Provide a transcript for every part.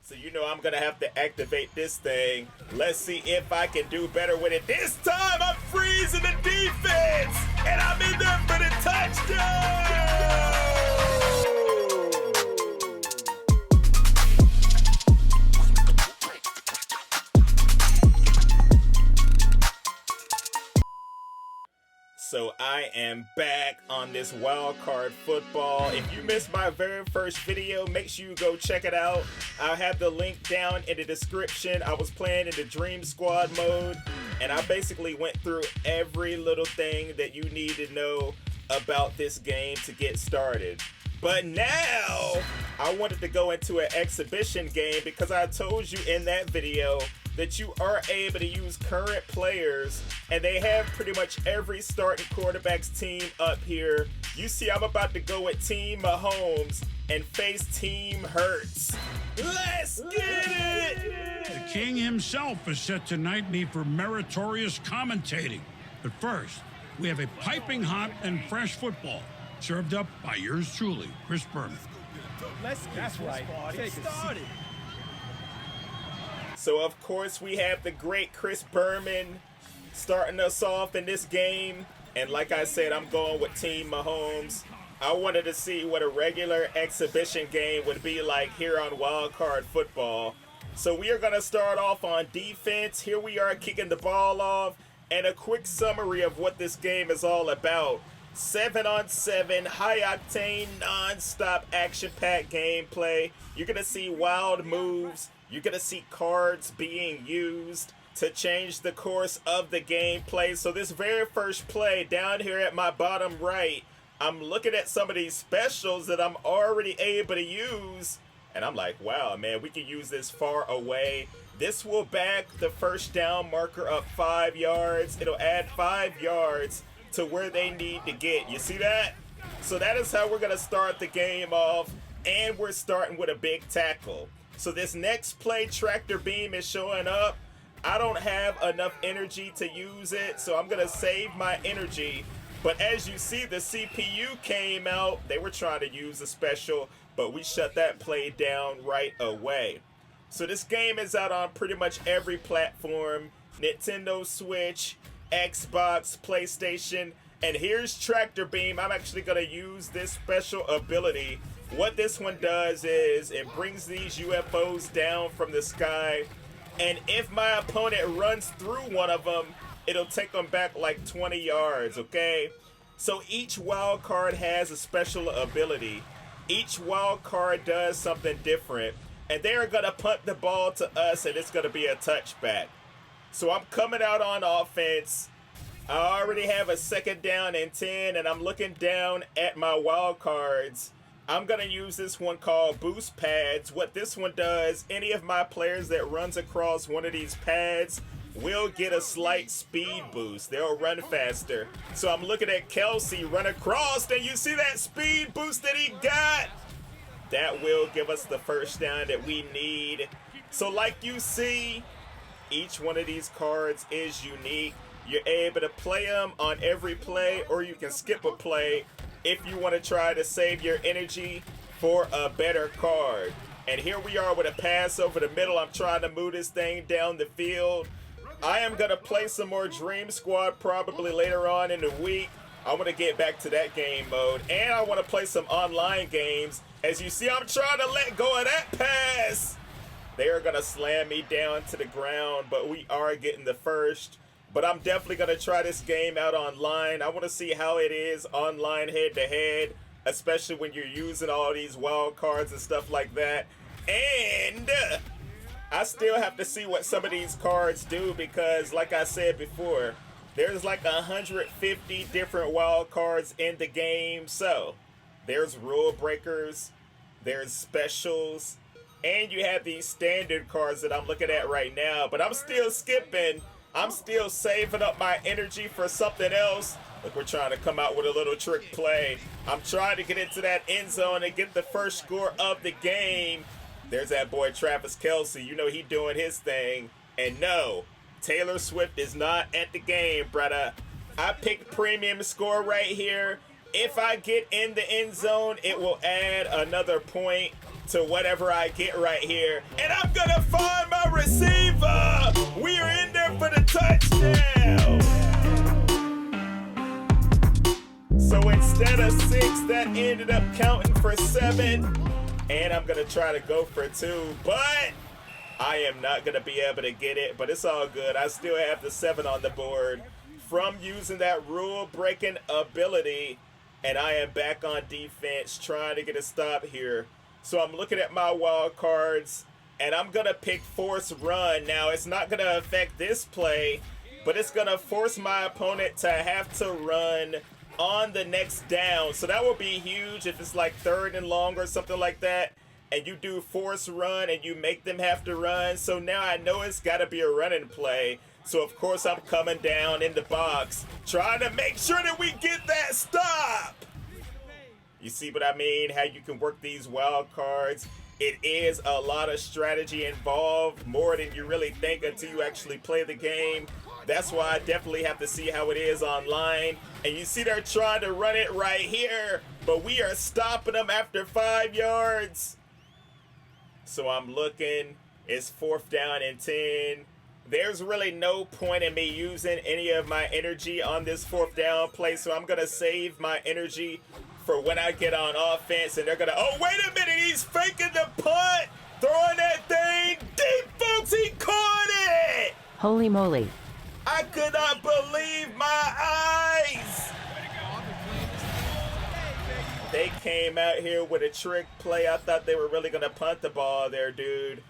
So you know I'm gonna have to activate this thing. Let's see if I can do better with it. This time I'm freezing the defense, and I'm in there for the touchdown! So I am back on this wild card football. If you missed my very first video, make sure you go check it out. I'll have the link down in the description. I was playing in the Dream Squad mode, and I basically went through every little thing that you need to know about this game to get started. But now, I wanted to go into an exhibition game because I told you in that video that you are able to use current players, and they have pretty much every starting quarterback's team up here. You see, I'm about to go with Team Mahomes and face Team Hurts. Let's get it! The king himself is set tonight need for meritorious commentating. But first, we have a piping hot and fresh football served up by yours truly, Chris Berman. That's right. Take it started. So, of course, we have the great Chris Berman starting us off in this game. And like I said, I'm going with Team Mahomes. I wanted to see what a regular exhibition game would be like here on Wild Card Football. So we are going to start off on defense. Here we are kicking the ball off. And a quick summary of what this game is all about. 7-on-7, high-octane, non-stop action-packed gameplay. You're going to see wild moves. You're going to see cards being used to change the course of the gameplay. So this very first play down here at my bottom right, I'm looking at some of these specials that I'm already able to use. And I'm like, wow, man, we can use this far away. This will back the first down marker up 5 yards. It'll add 5 yards to where they need to get. You see that? So that is how we're going to start the game off. And we're starting with a big tackle. So this next play, tractor beam, is showing up. I don't have enough energy to use it, so I'm going to save my energy. But as you see, the CPU came out. They were trying to use a special, but we shut that play down right away. So this game is out on pretty much every platform. Nintendo Switch, Xbox, PlayStation. And here's tractor beam. I'm actually going to use this special ability. What this one does is it brings these UFOs down from the sky, and if my opponent runs through one of them, it'll take them back like 20 yards, okay? So each wild card has a special ability. Each wild card does something different, and they're going to punt the ball to us, and it's going to be a touchback. So I'm coming out on offense. I already have a second down and 10, and I'm looking down at my wild cards. I'm going to use this one called Boost Pads. What this one does, any of my players that runs across one of these pads will get a slight speed boost. They'll run faster. So I'm looking at Kelsey run across, and you see that speed boost that he got? That will give us the first down that we need. So like you see, each one of these cards is unique. You're able to play them on every play, or you can skip a play if you want to try to save your energy for a better card. And here we are with a pass over the middle. I'm trying to move this thing down the field. I am going to play some more Dream Squad probably later on in the week. I want to get back to that game mode. And I want to play some online games. As you see, I'm trying to let go of that pass. They are going to slam me down to the ground, but we are getting the first. But I'm definitely going to try this game out online. I want to see how it is online head-to-head, especially when you're using all these wild cards and stuff like that. And I still have to see what some of these cards do because, like I said before, there's like 150 different wild cards in the game. So there's rule breakers, there's specials, and you have these standard cards that I'm looking at right now. But I'm still skipping. I'm still saving up my energy for something else. Look, we're trying to come out with a little trick play. I'm trying to get into that end zone and get the first score of the game. There's that boy Travis Kelsey. You know he doing his thing. And no, Taylor Swift is not at the game, brother. I picked premium score right here. If I get in the end zone, it will add another point. to whatever I get right here. And I'm gonna find my receiver. We are in there for the touchdown. So instead of 6, that ended up counting for 7. And I'm gonna try to go for 2, but I am not gonna be able to get it, but it's all good. I still have the 7 on the board from using that rule-breaking ability, and I am back on defense trying to get a stop here. So I'm looking at my wild cards, and I'm gonna pick force run. Now, it's not gonna affect this play, but it's gonna force my opponent to have to run on the next down. So that will be huge if it's like 3rd and long or something like that, and you do force run and you make them have to run. So now I know it's got to be a running play. So of course I'm coming down in the box, trying to make sure that we get that stop. You see what I mean? How you can work these wild cards. It is a lot of strategy involved, more than you really think until you actually play the game. That's why I definitely have to see how it is online. And you see they're trying to run it right here, but we are stopping them after 5 yards. So I'm looking, it's 4th down and 10. There's really no point in me using any of my energy on this 4th down play, so I'm gonna save my energy for when I get on offense, and they're gonna, oh, wait a minute, he's faking the punt, throwing that thing deep, folks, he caught it! Holy moly. I could not believe my eyes! They came out here with a trick play. I thought they were really gonna punt the ball there, dude.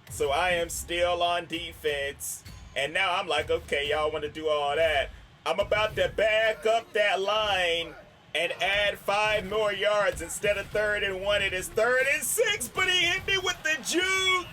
So I am still on defense, and now I'm like, okay, y'all want to do all that. I'm about to back up that line and add 5 more yards. Instead of 3rd and 1, it is 3rd and 6, but he hit me with the juke.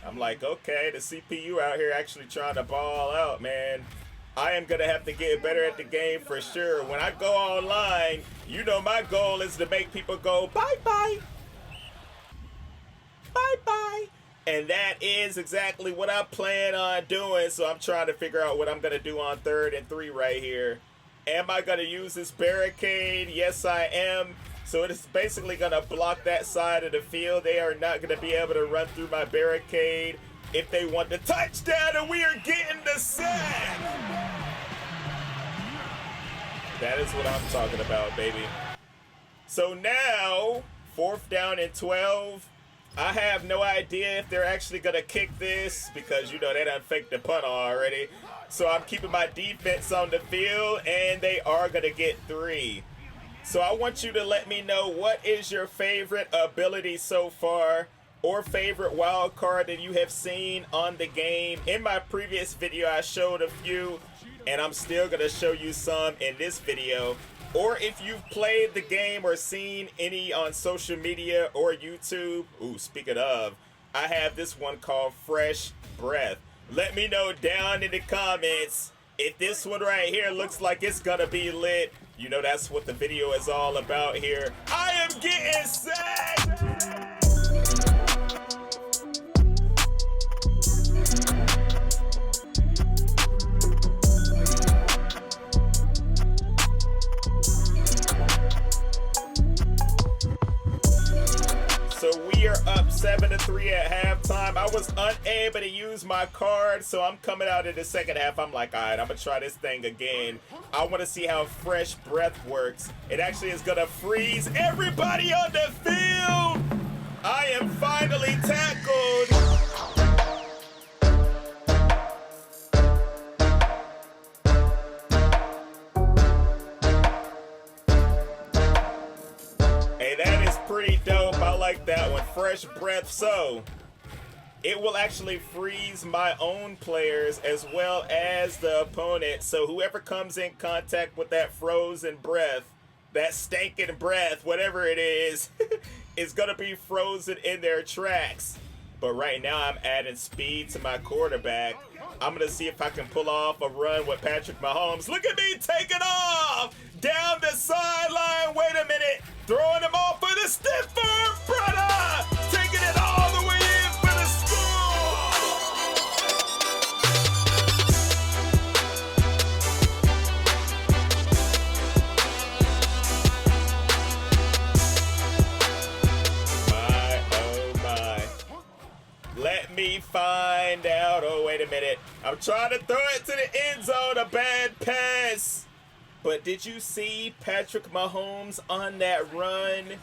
I'm like, okay, the CPU out here actually trying to ball out, man. I am going to have to get better at the game for sure. When I go online, you know my goal is to make people go, bye-bye. Bye-bye. And that is exactly what I plan on doing. So I'm trying to figure out what I'm going to do on 3rd and 3 right here. Am I going to use this barricade? Yes, I am. So it is basically going to block that side of the field. They are not going to be able to run through my barricade if they want the touchdown, and we are getting the sack. That is what I'm talking about, baby. So now, 4th down and 12. I have no idea if they're actually going to kick this because, you know, they done faked the punt already. So I'm keeping my defense on the field, and they are going to get 3. So I want you to let me know, what is your favorite ability so far, or favorite wild card that you have seen on the game. In my previous video, I showed a few, and I'm still going to show you some in this video. Or if you've played the game or seen any on social media or YouTube. Ooh, speaking of, I have this one called Fresh Breath. Let me know down in the comments if this one right here looks like it's gonna be lit. You know that's what the video is all about here. I am getting sacked! So we are up 7-3 at halftime. I was unable to use my card, so I'm coming out in the second half. I'm like, all right, I'm gonna try this thing again. I want to see how Fresh Breath works. It actually is gonna freeze everybody on the field. I am finally tackled. Hey, that is pretty dope. I like that one. Fresh Breath. So it will actually freeze my own players as well as the opponent. So whoever comes in contact with that frozen breath, that stinking breath, whatever it is going to be frozen in their tracks. But right now I'm adding speed to my quarterback. I'm going to see if I can pull off a run with Patrick Mahomes. Look at me taking off down the sideline. Wait a minute. Throwing him off for the stiffer, brother. Taking it all the way in for the score. Let me find out. Oh, wait a minute. I'm trying to throw it to the end zone. A bad pass. But did you see Patrick Mahomes on that run?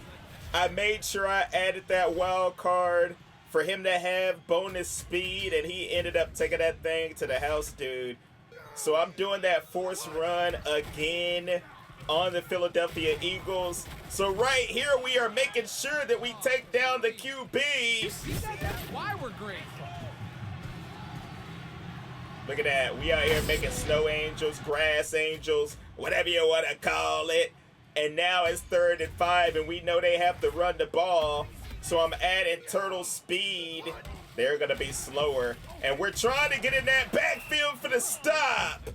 I made sure I added that wild card for him to have bonus speed, and he ended up taking that thing to the house, dude. So I'm doing that force run again on the Philadelphia Eagles. So right here we are making sure that we take down the QB. That's why we're grateful. Look at that. We out here making snow angels, grass angels, whatever you want to call it. And now it's 3rd and 5, and we know they have to run the ball. So I'm adding turtle speed. They're going to be slower. And we're trying to get in that backfield for the stop.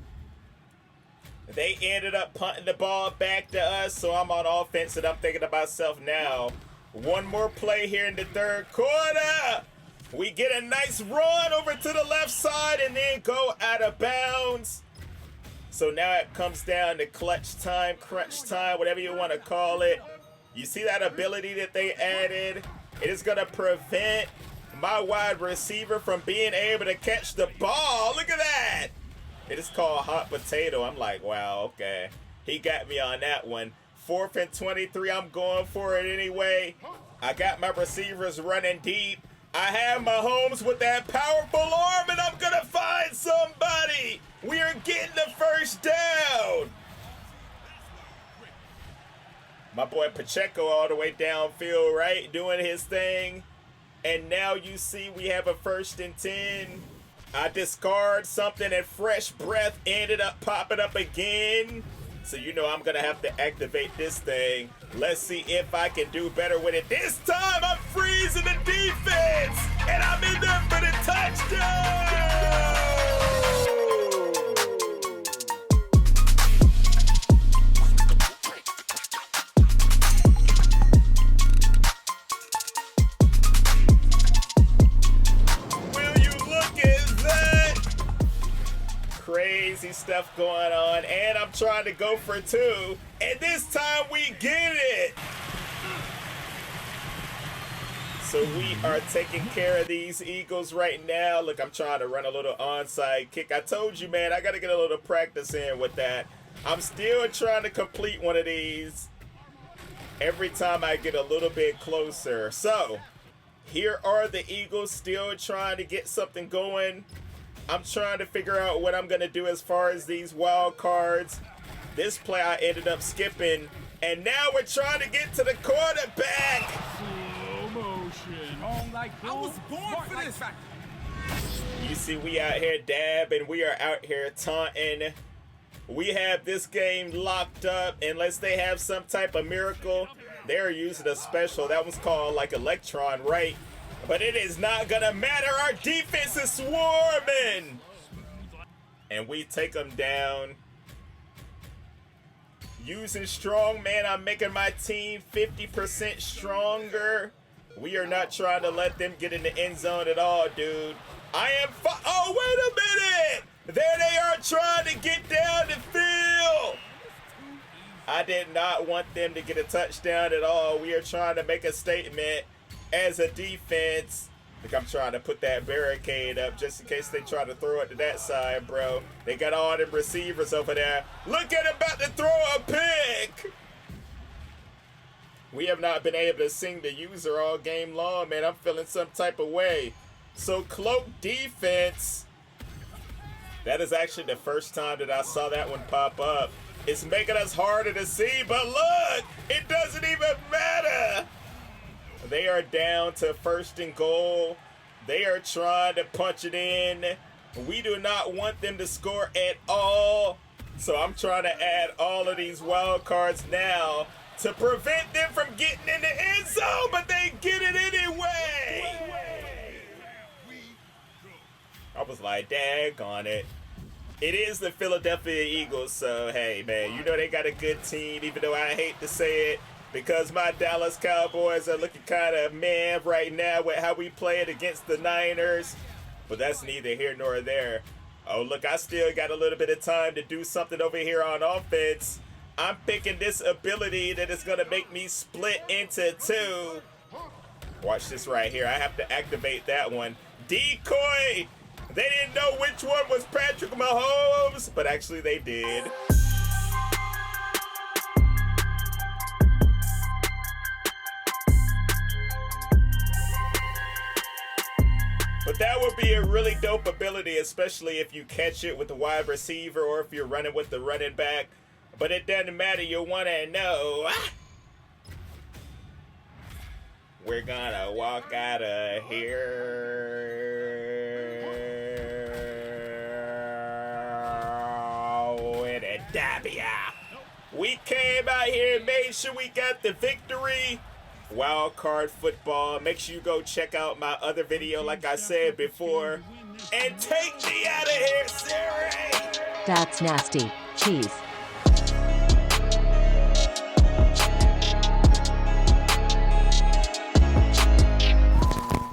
They ended up punting the ball back to us, so I'm on offense, and I'm thinking to myself now, one more play here in the 3rd quarter. We get a nice run over to the left side and then go out of bounds. So now it comes down to clutch time, crunch time, whatever you want to call it. You see that ability that they added? It is going to prevent my wide receiver from being able to catch the ball. Look at that. It is called hot potato. I'm like, wow, okay. He got me on that one. 4th and 23, I'm going for it anyway. I got my receivers running deep. I have Mahomes with that powerful arm, and I'm going to find somebody. We are getting the first down. My boy Pacheco all the way downfield, right? Doing his thing. And now you see we have a 1st and 10. I discard something and fresh breath ended up popping up again. So you know I'm going to have to activate this thing. Let's see if I can do better with it. This time I'm freezing the defense. And I'm in there for the touchdown. Crazy stuff going on, and I'm trying to go for 2, and this time we get it. So we are taking care of these Eagles right now. Look, I'm trying to run a little onside kick. I told you, man, I got to get a little practice in with that. I'm still trying to complete one of these every time I get a little bit closer. So here are the Eagles still trying to get something going. I'm trying to figure out what I'm going to do as far as these wild cards. This play I ended up skipping. And now we're trying to get to the quarterback. Slow motion. I was born for this. You see we out here dabbing. We are out here taunting. We have this game locked up. Unless they have some type of miracle. They're using a special. That was called like Electron, right? But it is not going to matter. Our defense is swarming. And we take them down. Using strong man, I'm making my team 50% stronger. We are not trying to let them get in the end zone at all, dude. I am oh, wait a minute. There they are trying to get down the field. I did not want them to get a touchdown at all. We are trying to make a statement as a defense. Like, I'm trying to put that barricade up just in case they try to throw it to that side, bro. They got all them receivers over there. Look at him about to throw a pick. We have not been able to sing the user all game long, man. I'm feeling some type of way. So cloak defense. That is actually the first time that I saw that one pop up. It's making us harder to see, but look, it doesn't even matter. They are down to 1st and goal. They are trying to punch it in. We do not want them to score at all. So I'm trying to add all of these wild cards now to prevent them from getting in the end zone, but they get it anyway. I was like, daggone it. It is the Philadelphia Eagles, so hey, man, you know they got a good team, even though I hate to say it. Because my Dallas Cowboys are looking kind of mad right now with how we played against the Niners. But that's neither here nor there. Oh, look, I still got a little bit of time to do something over here on offense. I'm picking this ability that is going to make me split into 2. Watch this right here. I have to activate that one. decoy. They didn't know which one was Patrick Mahomes, but actually they did. But that would be a really dope ability, especially if you catch it with the wide receiver or if you're running with the running back. But it doesn't matter, you want to know. We're gonna walk out of here with a W. We came out here and made sure we got the victory. Wild card football. Make sure you go check out my other video, like I said before. And take me out of here, Siri! That's nasty. Cheese.